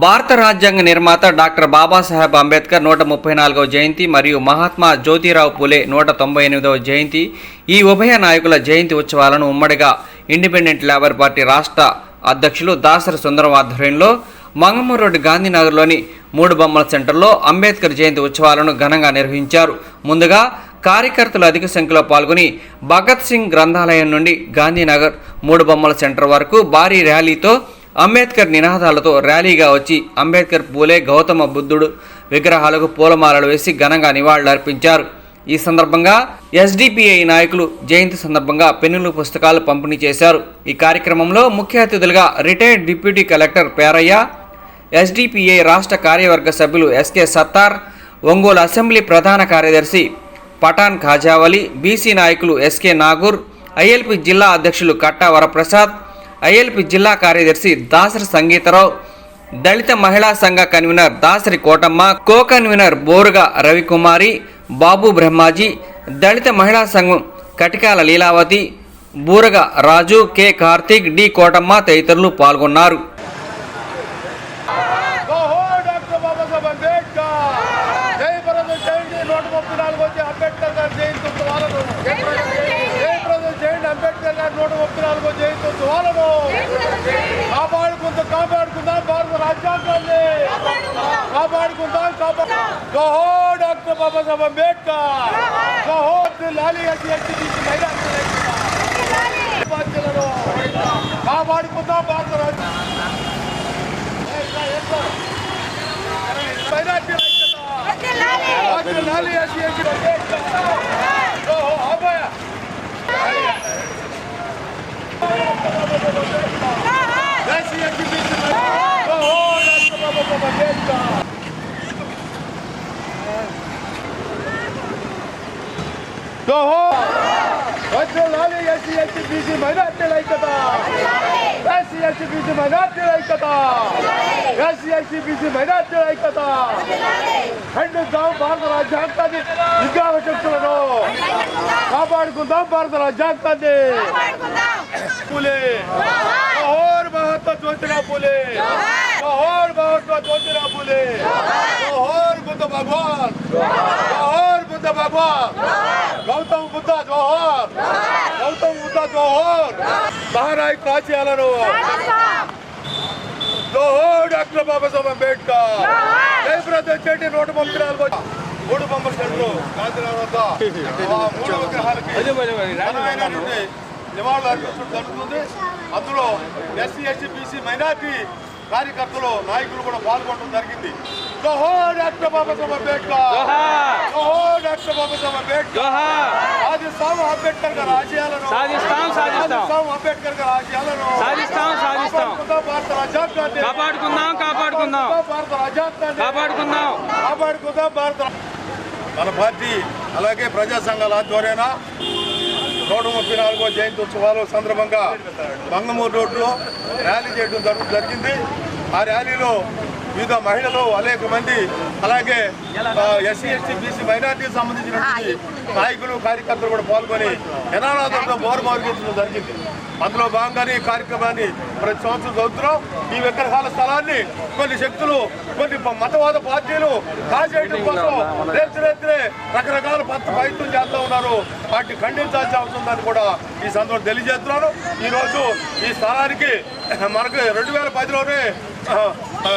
భారత రాజ్యాంగ నిర్మాత డాక్టర్ బాబాసాహెబ్ అంబేద్కర్ 134వ జయంతి మరియు మహాత్మా జ్యోతిరావు పులే 198వ జయంతి ఈ ఉభయ నాయకుల జయంతి ఉత్సవాలను ఉమ్మడిగా ఇండిపెండెంట్ లేబర్ పార్టీ రాష్ట్ర అధ్యక్షులు దాసరి సుందరం ఆధ్వర్యంలో మంగమూరు రోడ్డు గాంధీనగర్లోని మూడు బొమ్మల సెంటర్లో అంబేద్కర్ జయంతి ఉత్సవాలను ఘనంగా నిర్వహించారు. ముందుగా కార్యకర్తలు అధిక సంఖ్యలో పాల్గొని భగత్ సింగ్ గ్రంథాలయం నుండి గాంధీనగర్ మూడు బొమ్మల సెంటర్ వరకు భారీ ర్యాలీతో అంబేద్కర్ నినాదాలతో ర్యాలీగా వచ్చి అంబేద్కర్, పూలే, గౌతమ బుద్ధుడు విగ్రహాలకు పూలమాలలు వేసి ఘనంగా నివాళులర్పించారు. ఈ సందర్భంగా ఎస్డిపిఐ నాయకులు జయంతి సందర్భంగా పెన్నులు, పుస్తకాలు పంపిణీ చేశారు. ఈ కార్యక్రమంలో ముఖ్య అతిథులుగా retired deputy collector Perayya, SDPI రాష్ట్ర కార్యవర్గ సభ్యులు ఎస్కే సత్తార్, ఒంగోలు అసెంబ్లీ ప్రధాన కార్యదర్శి పఠాన్ ఖాజావలి, బీసీ నాయకులు ఎస్కే నాగూర్, ఐఎల్పి జిల్లా అధ్యక్షులు కట్టా వరప్రసాద్, ఐఎల్పి జిల్లా కార్యదర్శి దాసరి సంగీతరావు, దళిత మహిళా సంఘ convener Dasari Kotamma, co convener Boruga Ravikumari, Babu Brahmaji, దళిత మహిళా సంఘం కటికాల లీలావతి, బూరగ రాజు, కె కార్తీక్, డి కోటమ్మ తదితరులు పాల్గొన్నారు. కాపాడుకుందాం భారత రాజ్యాంగాన్ని, కాపాడుకుందాం జోహార్ డాక్టర్ బాబాసాహెబ్ అంబేద్కర్, జోహార్ లాలి కాపాడుకుందాం భారత ఎస్సీ మైనార్టీల ఐక్యత, ఎస్సీ ఎస్టీ బీసీ మైనార్టీల ఐక్యత, ఎస్సీ ఎస్టీ బీసీ మైనార్టీల ఐక్యత. ఖండిద్దాం భారత రాజ్యాంగాన్ని, విజ్ఞాన శక్తులను కాపాడుకుందాం భారత రాజ్యాంగాన్ని. పూలే జోహార్ మహాత్మా జ్యోతిరావు పూలే, జోహార్ మహాత్మా జ్యోతిరావు పూలే, జోహార్ బుద్ధ భగవాన్, జోహార్ బుద్ధ భగవాన్, గౌతమ బుద్ధ జోహార్, గౌతమ బుద్ధ జోహార్. మహానాయకు ఆశయాలను జోహార్ డాక్టర్ బాబాసాహెబ్ అంబేద్కర్. జయప్రదం చేటి 134 మూడు బొమ్మల సెంటర్ గాంధీనగర్ వద్ద మూడు విగ్రహాలకి నివాళులు అర్పించడం జరుగుతుంది. అందులో ఎస్సీ ఎస్టీ బీసీ మైనార్టీ కార్యకర్తలు, నాయకులు కూడా పాల్గొనడం జరిగింది. జోహార్ డాక్టర్ బాబాసాహెబ్ అంబేద్కర్, జోహార్ డాక్టర్ బాబాసాహెబ్ అంబేద్కర్. సాధిస్తాం అంబేద్కర్ గారి ఆశయాలను, సాధిస్తాం అంబేద్కర్ గారి ఆశయాలను, భారత రాజ్యాంగాన్ని కాపాడుకుందాం, కాపాడుకుందాం భారత రాజ్యాంగాన్ని కాపాడుకుందాం, కాపాడుకుందాం భారత. మన పార్టీ అలాగే ప్రజా సంఘాల ఆధ్వర్యాన 134వ జయంతి ఉత్సవాల సందర్భంగా మంగమూరు రోడ్లో ర్యాలీ చేయడం జరిగింది. ఆ ర్యాలీలో వివిధ మహిళలు, అనేక మంది, అలాగే ఎస్సీ ఎస్టీ బీసీ మైనార్టీకి సంబంధించినటువంటి నాయకులు, కార్యకర్తలు కూడా పాల్గొని నినాదాలతో మోర్మోగించడం జరిగింది. అందులో భాగంగానే ఈ కార్యక్రమాన్ని ప్రతి సంవత్సరం జరుగుతున్నాం. ఈ విగ్రహాల స్థలాన్ని కొన్ని శక్తులు, కొన్ని మతవాద పార్టీలు కాజేయడం కోసం రేత్రే రకరకాల ప్రయత్నం చేస్తూ ఉన్నారు. వాటిని ఖండించాల్సిన అవసరం ఉందని కూడా ఈ సందర్భంగా తెలియజేస్తున్నాను. ఈరోజు ఈ స్థలానికి మనకు 2010లోనే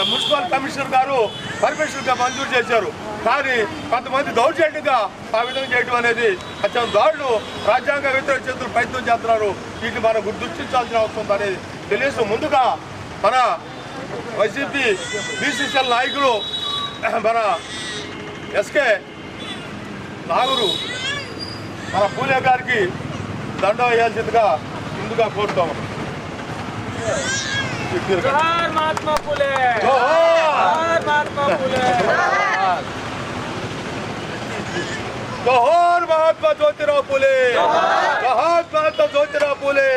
మున్సిపల్ కమిషనర్ గారు పర్మిషన్గా మంజూరు చేశారు. కానీ కొంతమంది దౌర్జన్యంగా ఆ విధంగా చేయడం అనేది అత్యంత దారులు, రాజ్యాంగ వ్యతిరేక చేతులు ప్రయత్నం చేస్తున్నారు. వీటిని మనం గుర్తించాల్సిన అవసరం ఉందనేది తెలియదు. ముందుగా మన వైసీపీ బీసీసీఎల్ నాయకులు మన ఎస్కే నాగూరు మన పూలే గారికి దండం వేయాల్సిందిగా ముందుగా కోరుతాము. జోహార్ మహాత్మా పూలే, జోహార్ మహాత్మా పూలే, జోహార్ మహాత్మా జ్యోతిరావు పూలే, జోహార్ మహాత్మా జ్యోతిరావు పూలే.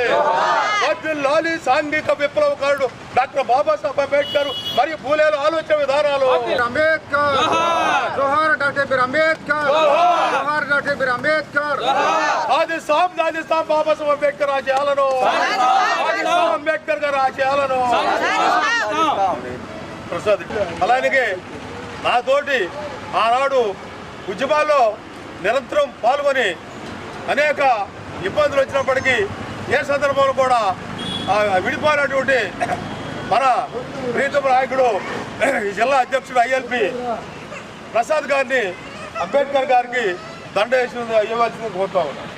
లాలి సాంఘిక విప్లవకారుడు డాక్టర్ బాబాసాహెబ్ అంబేద్కర్ మరియు పూలేల ఆలోచన విధానాలు. అంబేద్కర్ జోహార్, డాక్టర్ బిఆర్ అంబేద్కర్ జోహార్, డాక్టర్ బిఆర్ అంబేద్కర్. సాధిస్తాం బాబాసాహెబ్ అంబేద్కర్ ఆశయాలను, అంబేద్కర్ గారి ఆశయాలను. ప్రసాద్. అలాగే నాతోటి ఆనాడు ఉద్యమాల్లో నిరంతరం పాల్గొని అనేక ఇబ్బందులు వచ్చినప్పటికీ ఏ సందర్భంలో కూడా విడిపోయినటువంటి మన ప్రీతమ నాయకుడు ఈ జిల్లా అధ్యక్షుడు ఐఎల్పి ప్రసాద్ గారిని అంబేద్కర్ గారికి దండ ఇవ్వాల్సింది కోరుతా ఉన్నాం.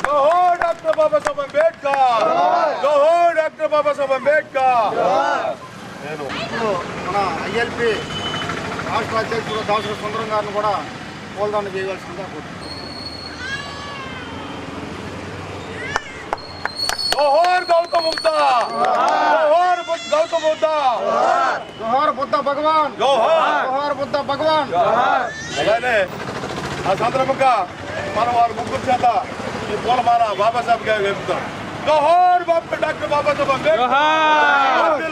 జోహార్ డాక్టర్ బాబాసాహెబ్ అంబేద్కర్, జోహార్ డాక్టర్ బాబాసాహెబ్ అంబేద్కర్. నేను మన ఐఎల్పి రాష్ట్ర అధ్యక్షుడు దాసరి సుందరం గారిని కూడా పూలదండ చేయవలసిందిగా కోరుతున్నాను. జోహార్ గౌతమ్ బుద్ధ, జోహార్ గౌతమ్ బుద్ధ, జోహార్ బుద్ధ భగవాన్, జోహార్. జోహార్ బుద్ధ భగవాన్. అలానే ఆ సందర్భంగా మనం వారి ముగ్గురు చేత ఈ పూలమాల బాబాసాహెబ్ గారు వేపుతాం. జోహార్ డాక్టర్ బాబాసాహెబ్ అంబేద్కర్.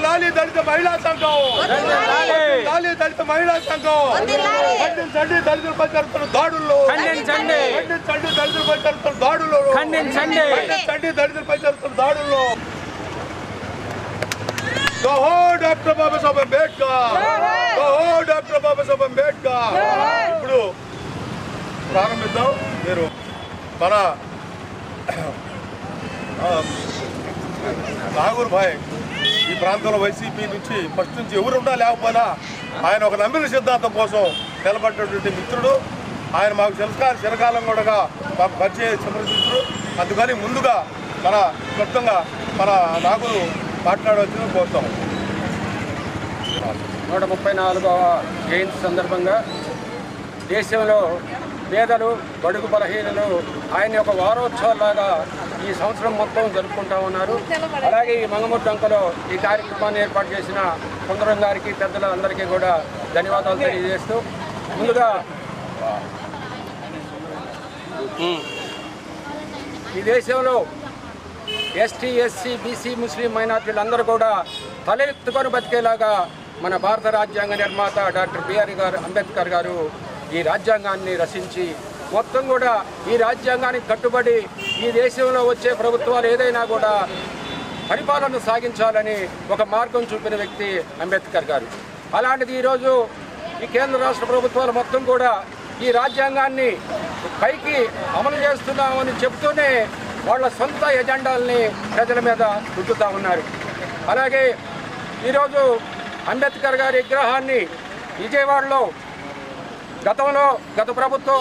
లాలి దళిత మహిళా సంఘం, లాలి దళిత మహిళా సంఘం. ఖండించండి దళితులపై జరుగుతున్న దాడుల్లో, ఖండించండి దళితులపై జరుగుతున్న దాడుల్లో, ఖండించండి దళితులపై జరుగుతున్న దాడుల్లో. జోహార్ డాక్టర్ బాబాసాహెబ్ అంబేద్కర్, జోహార్ డాక్టర్ బాబాసాహెబ్ అంబేద్కర్. ఇప్పుడు ప్రారంభిద్దాం. మీరు మన నాగూర్ భాయ్ ఈ ప్రాంతంలో వైసీపీ నుంచి ఫస్ట్ నుంచి ఎవరు ఉన్నా లేకపోయినా ఆయన ఒక నమ్మిన సిద్ధాంతం కోసం నిలబడినటువంటి మిత్రుడు. ఆయన మాకు చిరకాలం కూడా మాకు పరిచయ సంప్రదించరు. అందుకని ముందుగా మన క్లుప్తంగా మన నాగూరు మాట్లాడవలసిన కోరుతాం. 134వ జయంతి సందర్భంగా దేశంలో పేదలు బడుగు బలహీనలు ఆయన యొక్క వారోత్సవాలాగా ఈ సంవత్సరం మొత్తం జరుపుకుంటా ఉన్నారు. అలాగే ఈ మంగముడ్డంకలో ఈ కార్యక్రమాన్ని ఏర్పాటు చేసిన సుందరం గారికి పెద్దలందరికీ కూడా ధన్యవాదాలు తెలియజేస్తూ ముందుగా ఈ దేశంలో ఎస్టీ ఎస్సీ బీసీ ముస్లిం మైనార్టీలందరూ కూడా తలెత్తుకొని బతికేలాగా మన భారత రాజ్యాంగ నిర్మాత డాక్టర్ బిఆర్ అంబేద్కర్ గారు ఈ రాజ్యాంగాన్ని రచించి మొత్తం కూడా ఈ రాజ్యాంగానికి కట్టుబడి ఈ దేశంలో వచ్చే ప్రభుత్వాలు ఏదైనా కూడా పరిపాలన సాగించాలని ఒక మార్గం చూపిన వ్యక్తి అంబేద్కర్ గారు. అలాంటిది ఈరోజు ఈ కేంద్ర రాష్ట్ర ప్రభుత్వాలు మొత్తం కూడా ఈ రాజ్యాంగాన్ని పైకి అమలు చేస్తున్నామని చెబుతూనే వాళ్ళ సొంత ఎజెండాల్ని ప్రజల మీద రుద్దుతూ ఉన్నారు. అలాగే ఈరోజు అంబేద్కర్ గారి విగ్రహాన్ని విజయవాడలో గత ప్రభుత్వం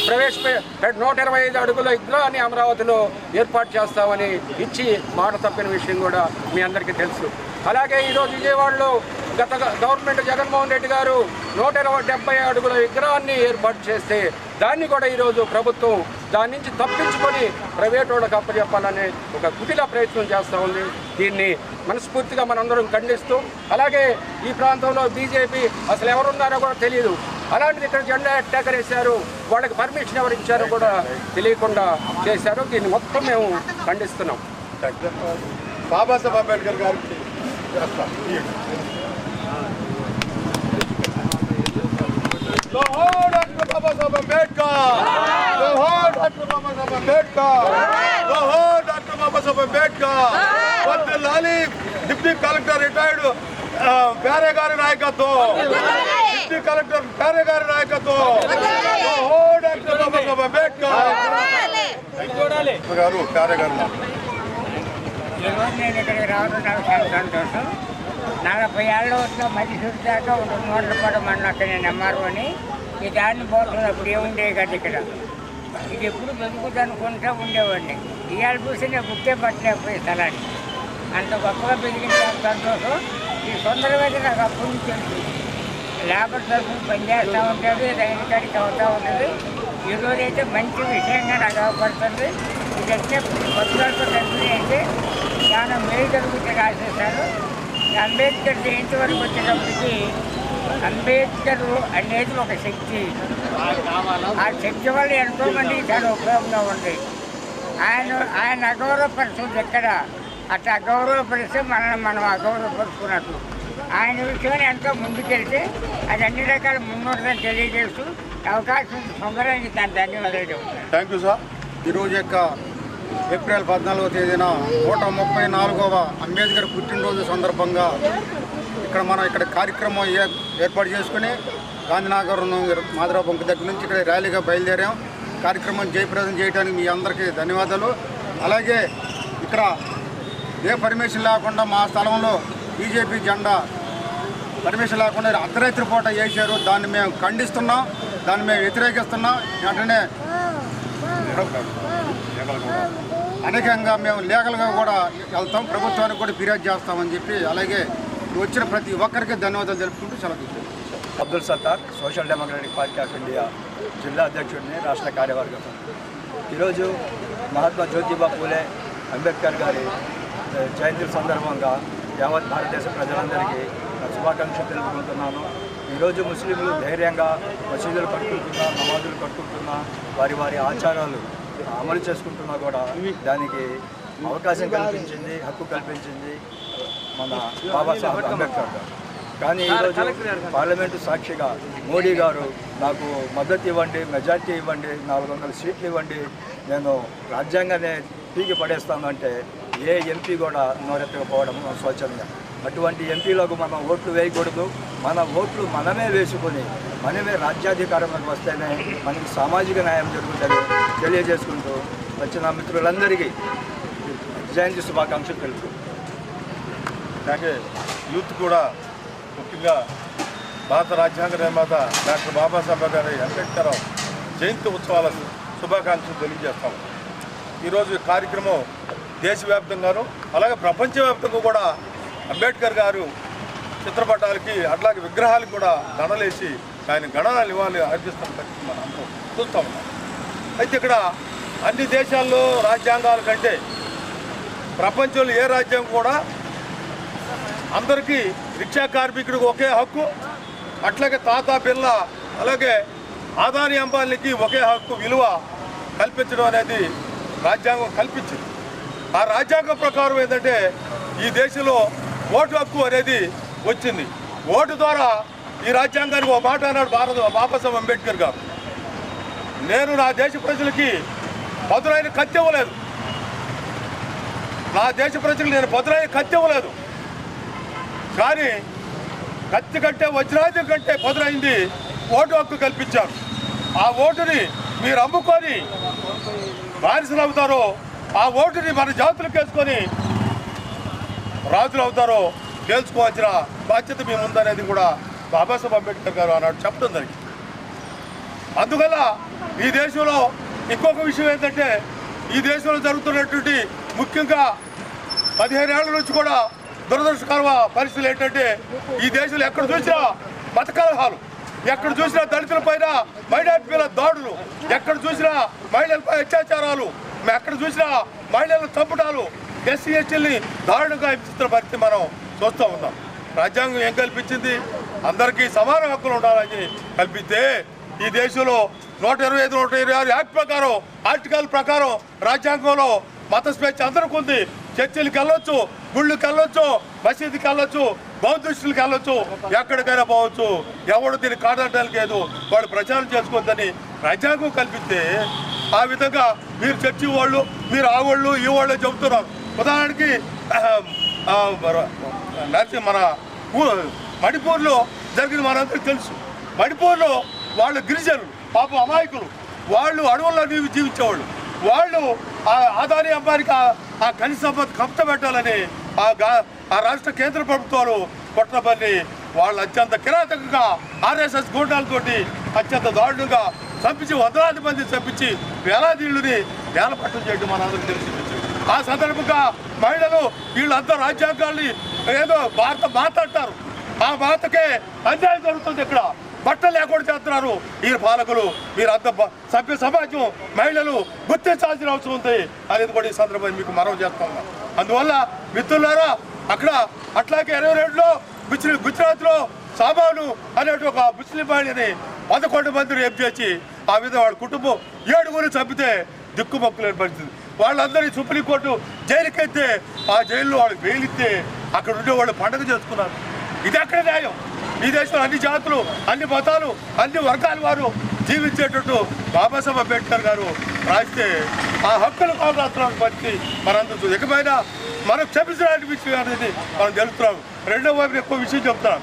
ప్రవేశపెట్టిన 125 అడుగుల విగ్రహాన్ని అమరావతిలో ఏర్పాటు చేస్తామని ఇచ్చి మాట తప్పిన విషయం కూడా మీ అందరికీ తెలుసు. అలాగే ఈరోజు విజయవాడలో గత గవర్నమెంట్ జగన్మోహన్ రెడ్డి గారు 170 అడుగుల విగ్రహాన్ని ఏర్పాటు చేస్తే దాన్ని కూడా ఈరోజు ప్రభుత్వం దాని నుంచి తప్పించుకొని ప్రైవేట్ వాళ్ళకి అప్పచెప్పాలనే ఒక కుటిల ప్రయత్నం చేస్తూ ఉంది. దీన్ని మనస్ఫూర్తిగా మనందరం ఖండిస్తూ, అలాగే ఈ ప్రాంతంలో బీజేపీ అసలు ఎవరున్నారో కూడా తెలియదు. అలాంటిది ఇక్కడ జెండా ఎట్టేకరేశారు, వాళ్ళకి పర్మిషన్ ఎవరు ఇచ్చారో కూడా తెలియకుండా చేశారు. దీన్ని మొత్తం మేము ఖండిస్తున్నాం. బాబాసాహెబ్ అంబేద్కర్ గారికి జోహార్ డాక్టర్ బాబాసాహెబ్ అంబేద్కర్, జోహార్ డాక్టర్ బాబాసాహెబ్ అంబేద్కర్, జోహార్ డాక్టర్ బాబాసాహెబ్ అంబేద్కర్. వర్ధిల్లాలి డిప్యూటీ కలెక్టర్ రిటైర్డ్ ప్యారే గారి నాయకత్వం, డిప్యూటీ కలెక్టర్ ప్యారే గారి నాయకత్వం. జోహార్ డాక్టర్ బాబాసాహెబ్ అంబేద్కర్ గారు ప్యారే గారు. ఈరోజు నేను ఇక్కడికి రావడం నాకు చాలా సంతోషం. 40 ఏళ్ళ వచ్చిన మైసూరు దాకా 2 రూపాయలు మన అక్కడ నేను ఎంఆర్ఓని ఈ దారిని పోతున్నప్పుడు ఏముండేవి కదా ఇక్కడ. ఇది ఎప్పుడు పెరుగుతుంది అనుకుంటూ ఉండేవాడిని. ఇవాళ చూసి నేను గుర్తే పట్టలేకపోయే స్థలాన్ని. అంత గొప్పగా పెరిగిన సంతోషం. ఈ సొందరమైతే నాకు అప్పటి నుంచి తెలుసు. లేబర్ తరఫున పనిచేస్తూ ఉంటుంది, రైలు కాడికి అవుతూ ఉంటుంది. ఈరోజు అయితే మంచి విషయంగా నాకు అవపడుతుంది. ఇది వచ్చే పత్రికలతో కంపెనీ అయితే చాలా మేలు జరుగుతుంది రాసేశారు. అంబేద్కర్ జయంతి వరకు వచ్చేటప్పటికి అంబేద్కర్ అనేది ఒక శక్తి. ఆ శక్తి వల్ల ఎంతోమందికి చాలా ఉపయోగంగా ఉంది. ఆయన అగౌరవపరుస్తుంది ఎక్కడ, అట్లా అగౌరవపరిస్తే మనం అగౌరవపరుచుకున్నట్టు. ఆయన విషయాన్ని ఎంతో ముందుకెళ్తే అది అన్ని రకాల ముందుంటుందని తెలియజేస్తూ అవకాశం సుందరానికి దాని ధన్యవాదాలు చెబుతాను. Thank you sir. ఈరోజు యొక్క ఏప్రిల్ 14వ తేదీన 134వ అంబేద్కర్ పుట్టినరోజు సందర్భంగా ఇక్కడ కార్యక్రమం ఏర్పాటు చేసుకుని గాంధీనగర్ మాధవరావు బంక్ దగ్గర నుంచి ఇక్కడ ర్యాలీగా బయలుదేరాం. కార్యక్రమం జయప్రదం చేయడానికి మీ అందరికీ ధన్యవాదాలు. అలాగే ఇక్కడ ఏ పర్మిషన్ లేకుండా మా స్థలంలో బీజేపీ జెండా పర్మిషన్ లేకుండా అర్ధరాత్రి పూట వేశారు. దాన్ని మేము ఖండిస్తున్నాం, దాన్ని మేము వ్యతిరేకిస్తున్నాం. వెంటనే అనేకంగా మేము లీగల్గా కూడా వెళ్తాం, ప్రభుత్వానికి కూడా ఫిర్యాదు చేస్తామని చెప్పి, అలాగే వచ్చిన ప్రతి ఒక్కరికి ధన్యవాదాలు తెలుపుకుంటూ సెలవు. Abdul Sattar, social democratic party of India జిల్లా అధ్యక్షుడిని, రాష్ట్ర కార్యవర్గం. ఈరోజు మహాత్మా జ్యోతిబా పూలే అంబేద్కర్ గారి జయంతి సందర్భంగా యావత్ భారతదేశ ప్రజలందరికీ శుభాకాంక్షలు తెలుపుకుంటున్నాను. ఈరోజు ముస్లింలు ధైర్యంగా మసీదులు కట్టుకుంటున్నా, నమాజులు కట్టుకుంటున్నా, వారి వారి ఆచారాలు అమలు చేసుకుంటున్నా కూడా దానికి అవకాశం కల్పించింది, హక్కు కల్పించింది మన బాబాసాహెబ్ అంబేద్కర్ గారు. కానీ ఈరోజు పార్లమెంటు సాక్షిగా మోడీ గారు నాకు మద్దతు ఇవ్వండి, మెజార్టీ ఇవ్వండి, 400 సీట్లు ఇవ్వండి, నేను రాజ్యాంగాన్ని పీకి పడేస్తాను అంటే ఏ ఎంపీ కూడా నోరెత్తకపోవడం శోచనీయం. అటువంటి ఎంపీలకు మనం ఓట్లు వేయకూడదు. మన ఓట్లు మనమే వేసుకొని మనమే రాజ్యాధికారంలోకి వస్తేనే మనకి సామాజిక న్యాయం జరుగుతుంది తెలియజేసుకుంటూ వచ్చిన మిత్రులందరికీ జయంతి శుభాకాంక్షలు తెలుపు. అలాగే యూత్ కూడా ముఖ్యంగా భారత రాజ్యాంగ నిర్మాత డాక్టర్ బాబాసాహెబ్ గారి అంబేద్కర్ జయంతి ఉత్సవాల శుభాకాంక్షలు తెలియజేస్తాం. ఈరోజు ఈ కార్యక్రమం దేశవ్యాప్తంగాను అలాగే ప్రపంచవ్యాప్తంగా కూడా అంబేద్కర్ గారు చిత్రపటాలకి అట్లాగే విగ్రహాలకు కూడా దండలేసి ఆయన గణనాలు ఇవ్వాలి అర్పిస్తున్న పరిస్థితి మనం అందరం చూస్తూ ఉన్నాం. అయితే ఇక్కడ అన్ని దేశాల్లో రాజ్యాంగాల కంటే ప్రపంచంలో ఏ రాజ్యం కూడా అందరికీ రిక్షా కార్మికుడికి ఒకే హక్కు, అట్లాగే తాతా పిల్ల అలాగే ఆదాని అంబానీకి ఒకే హక్కు విలువ కల్పించడం అనేది రాజ్యాంగం కల్పించింది. ఆ రాజ్యాంగం ప్రకారం ఏంటంటే ఈ దేశంలో ఓటు హక్కు అనేది వచ్చింది. ఓటు ద్వారా ఈ రాజ్యాంగానికి ఒక మాట అన్నాడు బాబాసాహెబ్ అంబేద్కర్ గారు, నేను నా దేశ ప్రజలకి పదునైన కత్తి ఇవ్వలేదు, నా దేశ ప్రజలకు నేను పదునైన కత్తి ఇవ్వలేదు, కానీ కత్తి కంటే వజ్రాయుధం కంటే పదునైంది ఓటు హక్కు కల్పించారు. ఆ ఓటుని మీరు అమ్ముకొని బానిసలు అవుతారో, ఆ ఓటుని మన జాతులకు వేసుకొని రాజులు అవుతారో తెలుసుకోవాల్సిన బాధ్యత మీ ముందనేది కూడా బాబాసాహెబ్ అంబేద్కర్ గారు ఆనాడు చెప్పడం జరిగింది. అందువల్ల ఈ దేశంలో ఇంకొక విషయం ఏంటంటే ఈ దేశంలో జరుగుతున్నటువంటి ముఖ్యంగా 15 ఏళ్ల నుంచి కూడా దురదృష్టకర పరిస్థితులు ఏంటంటే ఈ దేశంలో ఎక్కడ చూసినా మత కలహాలు, ఎక్కడ చూసినా దళితుల పైన మైనారిటీల దాడులు, ఎక్కడ చూసినా మహిళలపై అత్యాచారాలు, ఎక్కడ చూసినా మహిళలను చంపడాలు, ఎస్సీ ఎస్టీలని దారుణంగా హింసిస్తున్న పరిస్థితి మనం చూస్తూ ఉన్నాం. రాజ్యాంగం ఏం కల్పించింది? అందరికీ సమాన హక్కులు ఉండాలని కల్పిస్తే ఈ దేశంలో 125, 126 యాక్ట్ ప్రకారం ఆర్టికల్ ప్రకారం రాజ్యాంగంలో మత స్వేచ్ఛ అందరికీ ఉంది. చర్చిలకు వెళ్ళొచ్చు, గుళ్ళకి వెళ్ళొచ్చు, మసీదుకి వెళ్ళొచ్చు, బౌద్ధిస్టులకు వెళ్ళొచ్చు, ఎక్కడికైనా పోవచ్చు, ఎవడు దీన్ని కాదనడానికి లేదు, వాళ్ళు ప్రచారం చేసుకోవద్దని రాజ్యాంగం కల్పిస్తే ఆ విధంగా మీరు చర్చి వాళ్ళు, మీరు ఆ వాళ్ళు ఈ వాళ్ళు చెబుతున్నారు. ఉదాహరణకి మన మణిపూర్లో జరిగింది మనందరికీ తెలుసు. మణిపూర్లో వాళ్ళు గిరిజనులు పాపం అమాయకులు, వాళ్ళు అడవుల్లో జీవించేవాళ్ళు, వాళ్ళు ఆదాని అంబానికి ఆ ఖనిజ సంపద కష్టపెట్టాలని ఆ రాష్ట్ర కేంద్ర ప్రభుత్వాలు కొట్టబడి వాళ్ళు అత్యంత కిరాతకంగా ఆర్ఎస్ఎస్ గూండాలతోటి అత్యంత దారుణంగా చంపించి 100,000 మంది చంపించి వేలాది ఇళ్ళని నేలపట్టం చేయడం మనందరికీ తెలిసింది. ఆ సందర్భంగా మహిళలు వీళ్ళంతా రాజ్యాంగాల్ని ఏదో భారత మాత అంటారు, ఆ మాతకే అన్యాయం జరుగుతుంది. ఇక్కడ బట్టలు లేకుండా చేస్తున్నారు ఈ పాలకులు. మీరంతా సభ్య సమాజం మహిళలు గుర్తించాల్సిన అవసరం ఉంది అనేది కూడా ఈ సందర్భంగా మీకు మనవి చేస్తా ఉన్నాం. అందువల్ల మిత్రులారా, అక్కడ అట్లాగే 22లో గుజరాత్లో సామాను అనే ఒక ముస్లిం మహిళని 11 మందిని రేపు చేసి ఆ విధంగా వాళ్ళ కుటుంబం 7 చంపితే దిక్కుమొక్కులేని పరిస్థితి. వాళ్ళందరినీ సుప్రీంకోర్టు జైలుకెళ్తే ఆ జైల్లో వాళ్ళకి బెయిలిస్తే అక్కడ ఉండే వాళ్ళు పండుగ చేసుకున్నారు. ఇది ఎక్కడ న్యాయం? ఈ దేశంలో అన్ని జాతులు, అన్ని మతాలు, అన్ని వర్గాల వారు జీవించేటట్టు బాబాసాహెబ్ అంబేద్కర్ గారు రాస్తే ఆ హక్కులు కాపాడుతున్న పరిస్థితి మనందరూ ఇకమైనా మనం క్షమించడానికి విషయం అనేది మనం తెలుస్తున్నాం. రెండో వైపు ఎక్కువ విషయం చెప్తున్నాం.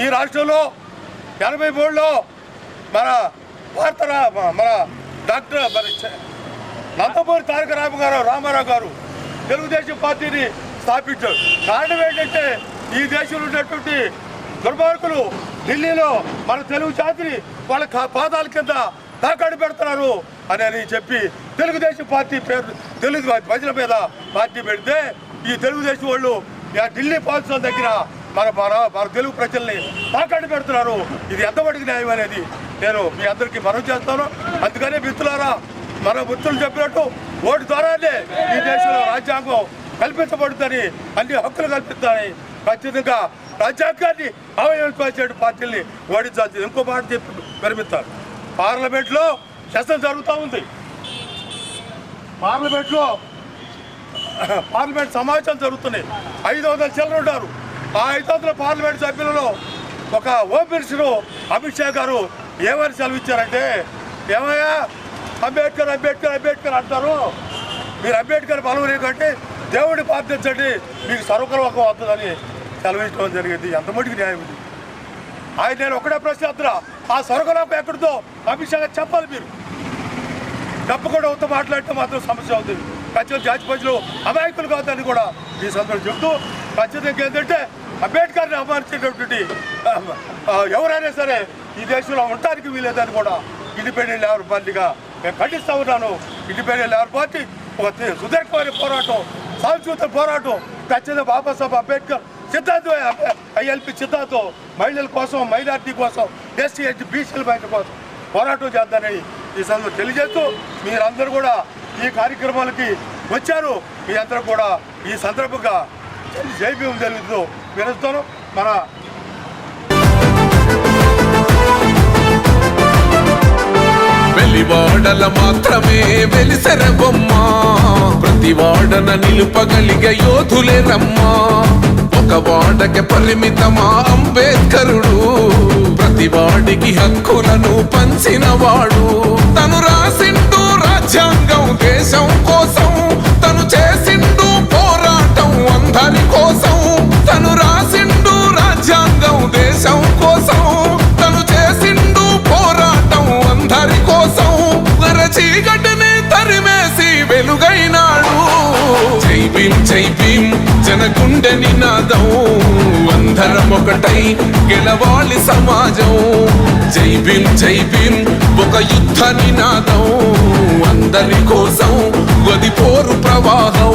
ఈ రాష్ట్రంలో 83లో మన డాక్టర్ నందమూరి తారక రామారావు గారు తెలుగుదేశం పార్టీని స్థాపించారు. కారణం ఏంటంటే ఈ దేశంలో ఉన్నటువంటి దుర్మార్గులు ఢిల్లీలో మన తెలుగు జాతిని వాళ్ళ పాదాల కింద తాకట్టు పెడుతున్నారు అని చెప్పి తెలుగుదేశం పార్టీ పేరు తెలుగు ప్రజల మీద పార్టీ పెడితే ఈ తెలుగుదేశం వాళ్ళు ఢిల్లీ పాలసీల దగ్గర మన తెలుగు ప్రజల్ని తాకట్టు పెడుతున్నారు. ఇది ఎంతవరకు న్యాయం అనేది నేను మీ అందరికీ మనవి చేస్తాను. అందుకనే మిత్రులారా, మన మిత్రులు చెప్పినట్టు ఓటు ద్వారానే ఈ దేశంలో రాజ్యాంగం కల్పించబడుతుందని, అన్ని హక్కులు కల్పిస్తారని ఖచ్చితంగా రాజ్యాంగాన్ని అవయవించే పార్టీల్ని ఓడించాల్సింది. ఇంకో మాట చెప్పి విరమిస్తారు. పార్లమెంట్లో సెషన్ జరుగుతూ ఉంది. పార్లమెంట్ సమావేశం జరుగుతున్నాయి. 500 చిల్లర ఉంటారు. ఆ 500 పార్లమెంట్ సభ్యులలో ఒక హోమ్ మినిస్టరు అమిత్ షా గారు ఏమని సెలవిచ్చారంటే, ఏమయ్యా అంబేద్కర్ అంటారు, మీరు అంబేద్కర్ బలం లేకంటే దేవుడిని ప్రార్థించండి, మీకు సర్వకలోకం వస్తుందని సెలవించడం జరిగింది. ఎంత మటుకు న్యాయం ఇది? నేను ఒకటే ప్రశ్న చేస్తున్నా, ఆ స్వర్గలోకం ఎక్కడితో అమిత్ షా గారు చెప్పాలి. మీరు తప్పకుండా ఉత్త మాట్లాడితే మాత్రం సమస్య అవుతుంది. ఖచ్చితంగా జాతి ప్రజలు అమాయకులు కాదని కూడా ఈ సందర్భంగా చెప్తూ, ఖచ్చితంగా ఏంటంటే అంబేద్కర్ని అమర్చేటటువంటి ఎవరైనా సరే ఈ దేశంలో ఉండటానికి వీలేదని కూడా ఇండిపెండెంట్ లేబర్ పార్టీగా నేను ఖండిస్తూ ఉన్నాను. ఇండిపెండెంట్ లేబర్ పార్టీ ఒక సుదీర్ఘమైన పోరాటం, సాంస్కృతిక పోరాటం, ఖచ్చితంగా బాబాసాహెబ్ అంబేద్కర్ సిద్ధాంతం, ఐఎల్పి సిద్ధాంతం మహిళల కోసం, మైనార్టీ కోసం, ఎస్సీ ఎస్టీ బీసీల బయట కోసం పోరాటం చేద్దానని ఈ సందర్భంగా తెలియజేస్తూ, మీరందరూ కూడా ఈ కార్యక్రమాలకి వచ్చారు. మీ అందరూ కూడా ఈ సందర్భంగా జై భీమ్ తెలుగుతూ విరుస్తాను. మన వెలివాడల మాత్రమే వెలిసెర బొమ్మ, ప్రతి వాడన నిలుపగలిగే యోధులే రమ్మా. ఒక వాడకి పరిమితమా అంబేద్కరుడు, ప్రతి వాడికి హక్కులను పంచినవాడు. తను రాసిండు రాజ్యాంగం దేశం కోసం, తను చేసిండు పోరాటం అందరి కోసం. తను రాసిండు రాజ్యాంగం దేశం కోసం, తను చేసిండు పోరాటం అందరి కోసం. చీకటిని తరిమేసి వెలుగైనాడు. జై భీమ్ జనగుండె నినాదం, అందరం ఒకటై గెలవాలి సమాజం. జై భీమ్ ఒక యుద్ధ నినాదం, అందరి కోసం గది పోరు ప్రవాహం.